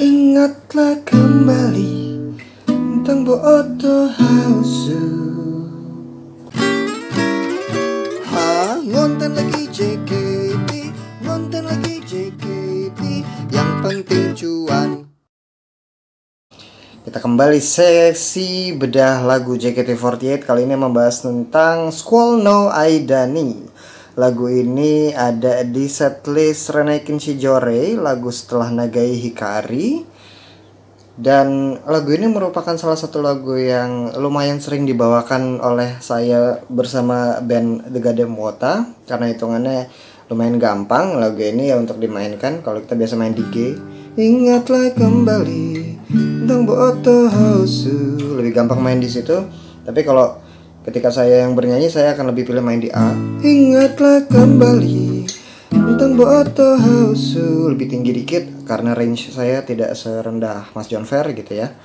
Ingatlah kembali tentang Boto Hausu. Ngonten lagi JKT, ngonten lagi JKT, yang penting cuan. Kita kembali sesi bedah lagu JKT48. Kali ini membahas tentang Squall No Aidani. Lagu ini ada di setlist Renaikin Shijore, lagu setelah Nagai Hikari. Dan lagu ini merupakan salah satu lagu yang lumayan sering dibawakan oleh saya bersama band The Goddamn Wota, karena hitungannya lumayan gampang lagu ini ya untuk dimainkan kalau kita biasa main di G. Ingatlah kembali tentang Boto Hausu, lebih gampang main di situ. Tapi kalau ketika saya yang bernyanyi, saya akan lebih pilih main di A. Ingatlah kembali tentang Boto Hausu, lebih tinggi dikit karena range saya tidak serendah Mas John Fair gitu ya.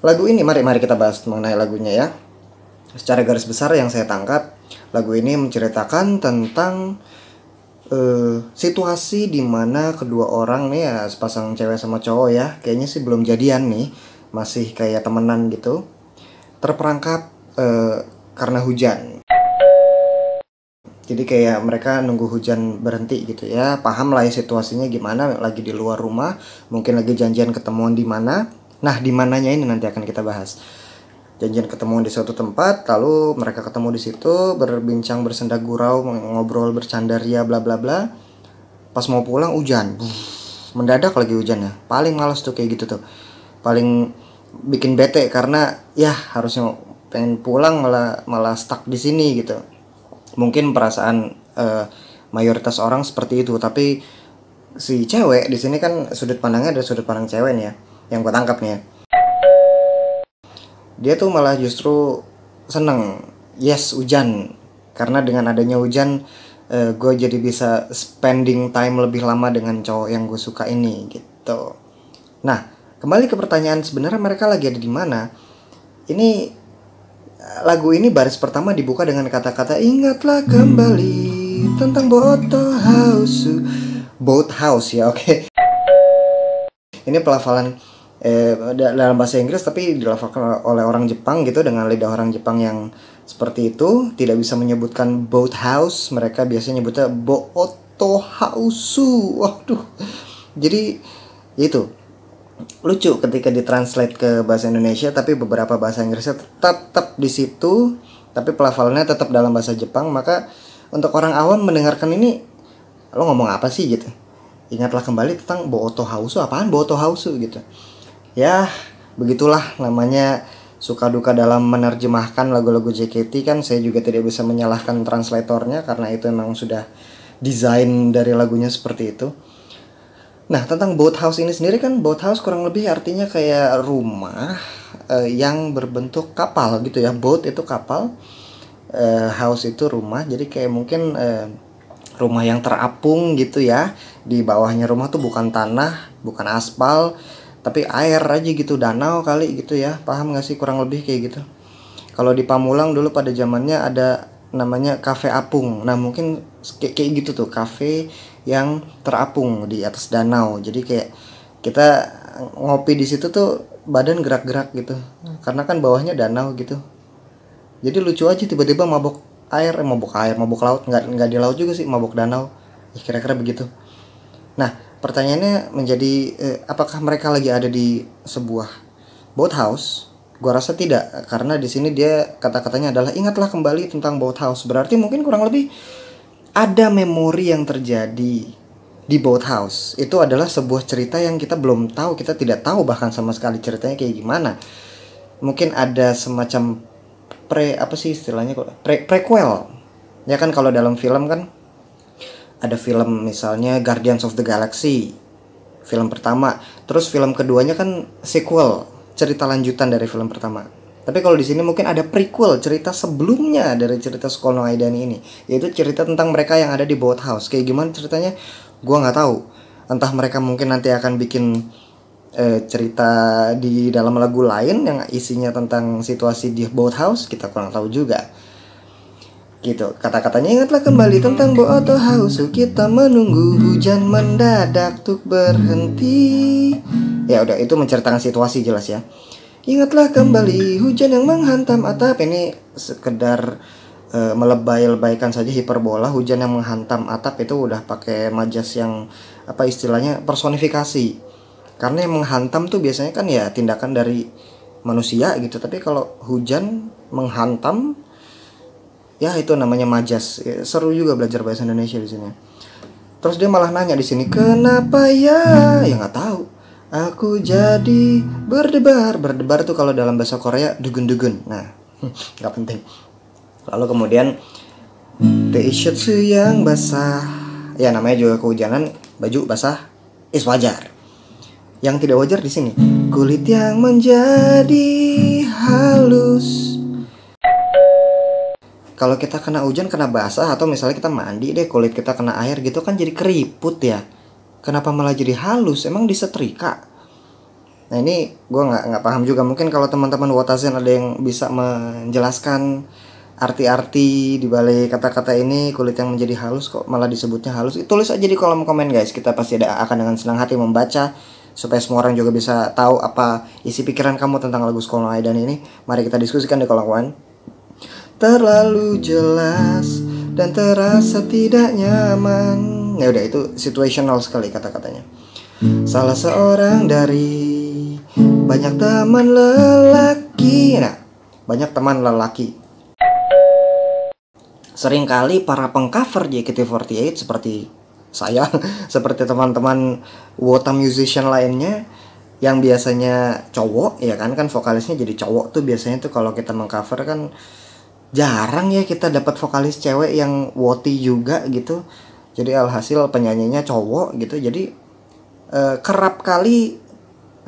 Lagu ini mari kita bahas mengenai lagunya ya. Secara garis besar yang saya tangkap, lagu ini menceritakan tentang situasi di mana kedua orang nih ya, sepasang cewek sama cowok ya, kayaknya sih belum jadian nih, masih kayak temenan gitu, terperangkap karena hujan. Jadi kayak mereka nunggu hujan berhenti gitu ya. Paham lah ya situasinya gimana, lagi di luar rumah, mungkin lagi janjian ketemuan di mana. Nah, di mananya ini nanti akan kita bahas. Janjian ketemuan di suatu tempat, lalu mereka ketemu di situ, berbincang, bersenda gurau, ngobrol, bercandaria, bla bla bla. Pas mau pulang hujan. Mendadak lagi hujannya. Paling males tuh kayak gitu tuh. Paling bikin bete karena ya harusnya pengen pulang malah stuck di sini gitu. Mungkin perasaan mayoritas orang seperti itu, tapi si cewek di sini kan sudut pandangnya ada sudut pandang cewek nih ya, yang gue tangkap nih ya. Dia tuh malah justru seneng, yes hujan, karena dengan adanya hujan gue jadi bisa spending time lebih lama dengan cowok yang gue suka ini gitu. Nah, kembali ke pertanyaan, sebenarnya mereka lagi ada di mana? Ini lagu ini baris pertama dibuka dengan kata-kata ingatlah kembali tentang Boto Hausu. Boat house ya, oke. Ini pelafalan dalam bahasa Inggris tapi dilafalkan oleh orang Jepang gitu, dengan lidah orang Jepang yang seperti itu, tidak bisa menyebutkan boat house, mereka biasanya nyebutnya Boto Hausu. Waduh. Jadi itu lucu ketika ditranslate ke bahasa Indonesia, tapi beberapa bahasa Inggrisnya tetap di situ, tapi pelafalannya tetap dalam bahasa Jepang. Maka untuk orang awam mendengarkan ini, lo ngomong apa sih gitu? Ingatlah kembali tentang Boto Hausu, apaan Boto Hausu gitu. Ya, begitulah namanya suka duka dalam menerjemahkan lagu-lagu JKT kan. Saya juga tidak bisa menyalahkan translatornya karena itu memang sudah desain dari lagunya seperti itu. Nah, tentang boat house ini sendiri kan, boat house kurang lebih artinya kayak rumah yang berbentuk kapal gitu ya. Boat itu kapal, house itu rumah. Jadi kayak mungkin rumah yang terapung gitu ya. Di bawahnya rumah tuh bukan tanah, bukan aspal, tapi air aja gitu, danau kali gitu ya. Paham gak sih kurang lebih kayak gitu. Kalau di Pamulang dulu pada zamannya ada namanya kafe apung. Nah, mungkin kayak gitu tuh, kafe yang terapung di atas danau. Jadi kayak kita ngopi di situ tuh badan gerak-gerak gitu, karena kan bawahnya danau gitu. Jadi lucu aja tiba-tiba mabok mabok laut, nggak di laut juga sih, mabok danau. Ya, kira-kira begitu. Nah, pertanyaannya menjadi apakah mereka lagi ada di sebuah boat house? Gua rasa tidak, karena di sini dia kata-katanya adalah ingatlah kembali tentang boat house. Berarti mungkin kurang lebih ada memori yang terjadi di boat house. Itu adalah sebuah cerita yang kita belum tahu, kita tidak tahu bahkan sama sekali ceritanya kayak gimana. Mungkin ada semacam prequel. Ya kan, kalau dalam film kan ada film misalnya Guardians of the Galaxy, film pertama, terus film keduanya kan sequel, cerita lanjutan dari film pertama. Tapi kalau di sini mungkin ada prequel, cerita sebelumnya dari cerita Squall No Aidani ini, yaitu cerita tentang mereka yang ada di boat house. Kayak gimana ceritanya? Gua nggak tahu. Entah mereka mungkin nanti akan bikin cerita di dalam lagu lain yang isinya tentang situasi di boat house, kita kurang tahu juga. Gitu, kata-katanya ingatlah kembali tentang Boto Hausu, kita menunggu hujan mendadak tuk berhenti. Ya udah, itu menceritakan situasi jelas ya. Ingatlah kembali hujan yang menghantam atap. Ini sekedar melebay-lebaykan saja, hiperbola. Hujan yang menghantam atap itu udah pakai majas yang apa istilahnya, personifikasi. Karena yang menghantam tuh biasanya kan ya tindakan dari manusia gitu. Tapi kalau hujan menghantam, ya itu namanya majas. Ya, seru juga belajar bahasa Indonesia di sini. Terus dia malah nanya di sini, kenapa ya? Ya nggak tahu. Aku jadi berdebar. Berdebar tuh kalau dalam bahasa Korea dugun-dugun. Nah, nggak penting. Lalu kemudian t-shirt yang basah. Ya namanya juga kehujanan, baju basah is wajar. Yang tidak wajar di sini, kulit yang menjadi halus. Kalau kita kena hujan, kena basah, atau misalnya kita mandi deh, kulit kita kena air gitu kan jadi keriput ya. Kenapa malah jadi halus? Emang disetrika? Nah ini gue nggak paham juga. Mungkin kalau teman-teman Wotazen ada yang bisa menjelaskan arti-arti di balik kata-kata ini, kulit yang menjadi halus kok malah disebutnya halus. Tulis aja di kolom komen guys. Kita pasti akan dengan senang hati membaca, supaya semua orang juga bisa tahu apa isi pikiran kamu tentang lagu Sekolah Aidan ini. Mari kita diskusikan di kolom komen. Terlalu jelas dan terasa tidak nyaman. Ya udah, itu situational sekali kata-katanya. Salah seorang dari banyak teman lelaki. Nah, banyak teman lelaki. Seringkali para pengcover JKT48 seperti saya, seperti teman-teman Wota musician lainnya yang biasanya cowok, ya kan vokalisnya jadi cowok tuh biasanya tuh kalau kita mengcover kan jarang ya kita dapat vokalis cewek yang woti juga gitu. Jadi alhasil penyanyinya cowok gitu. Jadi kerap kali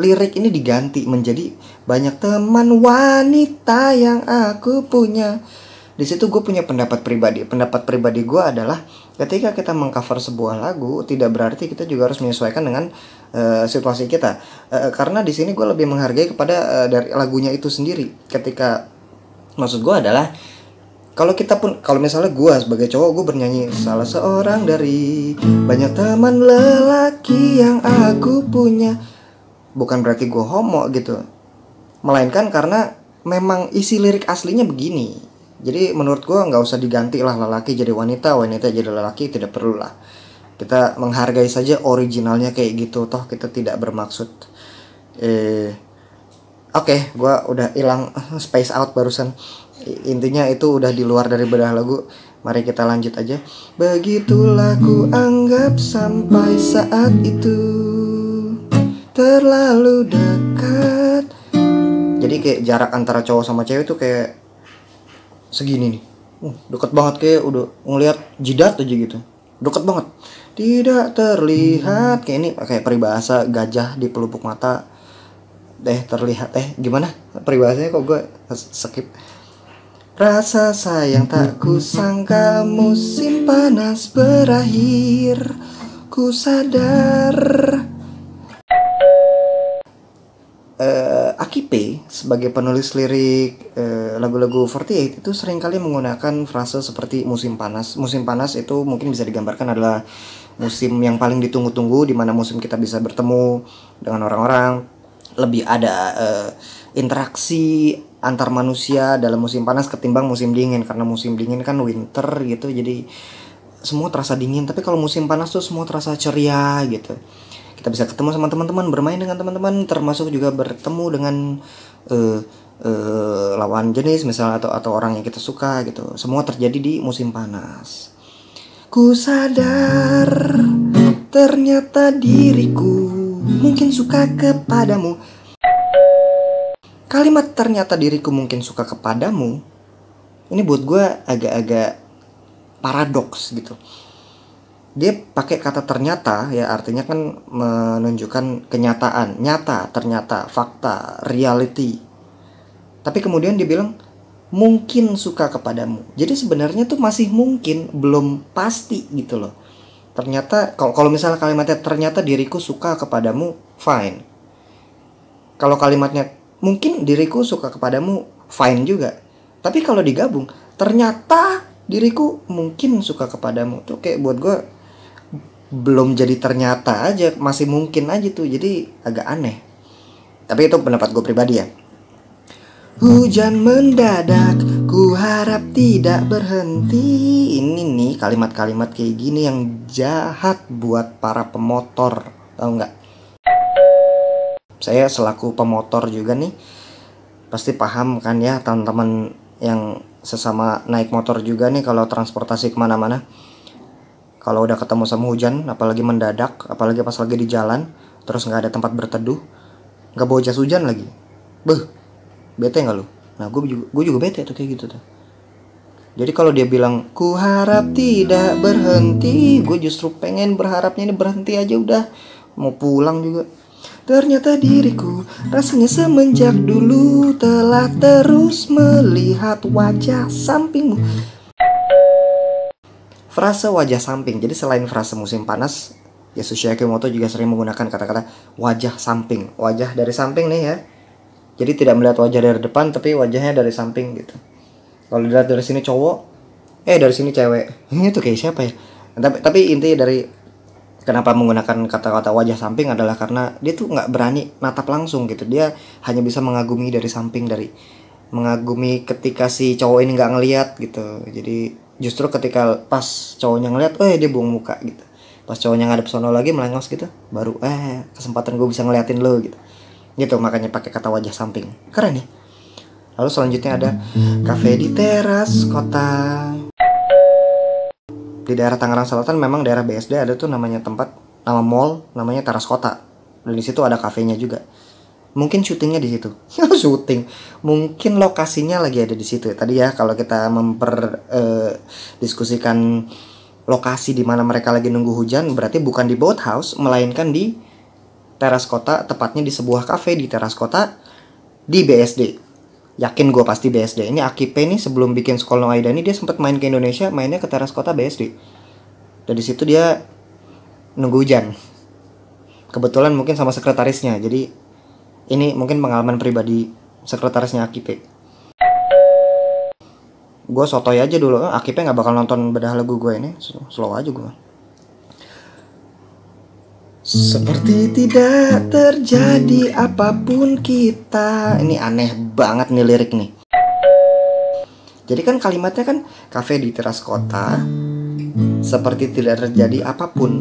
lirik ini diganti menjadi banyak teman wanita yang aku punya. Di situ gue punya pendapat pribadi. Pendapat pribadi gue adalah ketika kita mengcover sebuah lagu, tidak berarti kita juga harus menyesuaikan dengan situasi kita. Karena di sini gue lebih menghargai kepada dari lagunya itu sendiri. Ketika maksud gue adalah kalau misalnya gue sebagai cowok, gue bernyanyi salah seorang dari banyak teman lelaki yang aku punya, bukan berarti gue homo gitu, melainkan karena memang isi lirik aslinya begini. Jadi menurut gue nggak usah diganti lah, lelaki jadi wanita, wanita jadi lelaki, tidak perlu lah. Kita menghargai saja originalnya kayak gitu. Toh kita tidak bermaksud Oke, gue udah hilang space out barusan. Intinya itu udah di luar dari bedah lagu. Mari kita lanjut aja. Begitulah ku anggap sampai saat itu terlalu dekat. Jadi kayak jarak antara cowok sama cewek tuh kayak segini nih. Deket banget, kayak udah ngeliat jidat aja gitu. Deket banget. Tidak terlihat. Kayak ini kayak peribahasa gajah di pelupuk mata. Terlihat gimana peribahasanya, kok gue skip. Rasa sayang tak kusangka musim panas berakhir. Ku sadar. Akipe sebagai penulis lirik lagu-lagu 48 itu seringkali menggunakan frase seperti musim panas. Musim panas itu mungkin bisa digambarkan adalah musim yang paling ditunggu-tunggu, di mana musim kita bisa bertemu dengan orang-orang. Lebih ada interaksi antar manusia dalam musim panas ketimbang musim dingin. Karena musim dingin kan winter gitu, jadi semua terasa dingin. Tapi kalau musim panas tuh semua terasa ceria gitu. Kita bisa ketemu sama teman-teman, bermain dengan teman-teman, termasuk juga bertemu dengan lawan jenis misalnya, atau orang yang kita suka gitu. Semua terjadi di musim panas. Ku sadar ternyata diriku mungkin suka kepadamu. Kalimat ternyata diriku mungkin suka kepadamu ini buat gue agak-agak paradoks gitu. Dia pakai kata ternyata, ya artinya kan menunjukkan kenyataan, nyata, ternyata, fakta, reality. Tapi kemudian dia bilang mungkin suka kepadamu. Jadi sebenarnya tuh masih mungkin, belum pasti gitu loh. Ternyata kalau misalnya kalimatnya ternyata diriku suka kepadamu, fine. Kalau kalimatnya mungkin diriku suka kepadamu, fine juga. Tapi kalau digabung, ternyata diriku mungkin suka kepadamu, tuh kayak buat gue belum jadi ternyata aja, masih mungkin aja tuh. Jadi agak aneh. Tapi itu pendapat gue pribadi ya. Hujan mendadak, ku harap tidak berhenti. Ini nih kalimat-kalimat kayak gini yang jahat buat para pemotor, tahu nggak? Saya selaku pemotor juga nih, pasti paham kan ya teman-teman yang sesama naik motor juga nih, kalau transportasi kemana-mana. Kalau udah ketemu sama hujan, apalagi mendadak, apalagi pas lagi di jalan, terus nggak ada tempat berteduh, nggak bawa jas hujan lagi, bete nggak lu? Nah gue juga bete tuh kayak gitu tuh. Jadi kalau dia bilang ku harap tidak berhenti, gue justru pengen berharapnya ini berhenti aja udah, mau pulang juga. Ternyata diriku rasanya semenjak dulu telah terus melihat wajah sampingmu. Frase wajah samping, jadi selain frase musim panas, Yasushi Akimoto juga sering menggunakan kata-kata wajah samping, wajah dari samping nih ya. Jadi tidak melihat wajah dari depan, tapi wajahnya dari samping gitu. Kalau dilihat dari sini cowok, dari sini cewek. Ini tuh kayak siapa ya? Tapi intinya dari kenapa menggunakan kata-kata wajah samping adalah karena dia tuh nggak berani natap langsung gitu. Dia hanya bisa mengagumi dari samping, dari mengagumi ketika si cowok ini nggak ngelihat gitu. Jadi justru ketika pas cowoknya ngelihat, dia buang muka gitu. Pas cowoknya ngadep sono lagi melengos gitu, baru kesempatan gue bisa ngeliatin lo gitu. Gitu, makanya pakai kata wajah samping. Keren ya. Lalu selanjutnya ada kafe di teras kota. Di daerah Tangerang Selatan memang daerah BSD ada tuh namanya tempat, nama mall namanya Teras Kota. Dan di situ ada kafenya juga. Mungkin syutingnya di situ. Syuting. Mungkin lokasinya lagi ada di situ. Tadi ya kalau kita diskusikan lokasi di mana mereka lagi nunggu hujan, berarti bukan di boathouse, melainkan di Teras Kota, tepatnya di sebuah kafe di Teras Kota di BSD. Yakin gue pasti BSD. Ini Akipe nih sebelum bikin School No Aidani dia sempat main ke Indonesia, mainnya ke Teras Kota BSD. Dari situ dia nunggu hujan. Kebetulan mungkin sama sekretarisnya. Jadi ini mungkin pengalaman pribadi sekretarisnya Akipe. Gue sotoy aja dulu, Akipe nggak bakal nonton bedah lagu gue ini, slow aja gue. Seperti tidak terjadi apapun kita. Ini aneh banget nih lirik nih. Jadi kan kalimatnya kan kafe di teras kota, seperti tidak terjadi apapun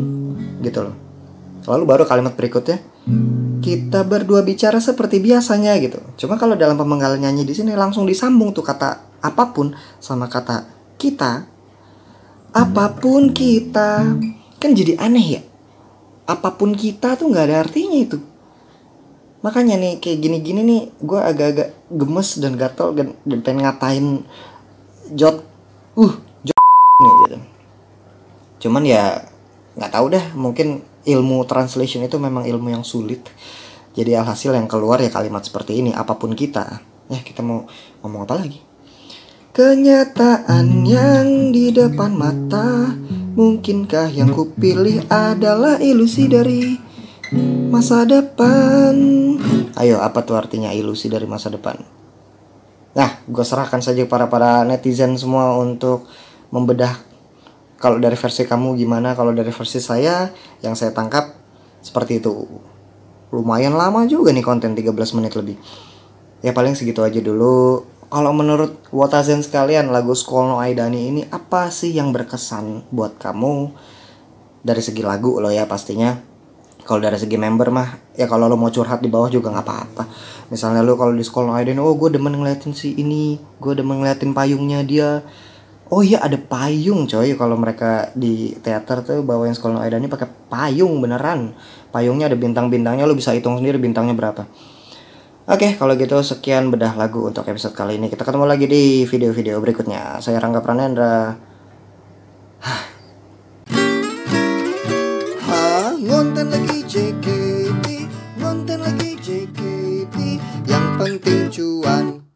gitu loh. Lalu baru kalimat berikutnya, kita berdua bicara seperti biasanya gitu. Cuma kalau dalam pemenggalan nyanyi di sini langsung disambung tuh kata apapun sama kata kita. Apapun kita. Kan jadi aneh ya. Apapun kita tuh nggak ada artinya itu. Makanya nih kayak gini-gini nih gue agak-agak gemes dan gatel dan pengen ngatain Jot nih gitu. Cuman ya nggak tahu dah, mungkin ilmu translation itu memang ilmu yang sulit. Jadi alhasil yang keluar ya kalimat seperti ini, apapun kita. Kita mau ngomong apa lagi? Kenyataan yang di depan mata, mungkinkah yang kupilih adalah ilusi dari masa depan? Ayo, apa tuh artinya ilusi dari masa depan? Nah, gue serahkan saja para netizen semua untuk membedah. Kalau dari versi kamu gimana? Kalau dari versi saya, yang saya tangkap seperti itu. Lumayan lama juga nih konten, 13 menit lebih. Ya paling segitu aja dulu. Kalau menurut Wotazen sekalian, lagu School No Aidani ini apa sih yang berkesan buat kamu? Dari segi lagu lo ya pastinya. Kalau dari segi member mah, ya kalau lo mau curhat di bawah juga gak apa-apa. Misalnya lo kalau di School No Aidani, gue demen ngeliatin si ini, gue demen ngeliatin payungnya dia. Oh iya, ada payung coy. Kalau mereka di teater tuh bawain School No Aidani pakai payung beneran. Payungnya ada bintang-bintangnya, lo bisa hitung sendiri bintangnya berapa. Oke, kalau gitu sekian bedah lagu untuk episode kali ini. Kita ketemu lagi di video-video berikutnya. Saya Rangga Pranendra. Ngonten lagi JKT, ngonten lagi JKT. Yang penting cuan.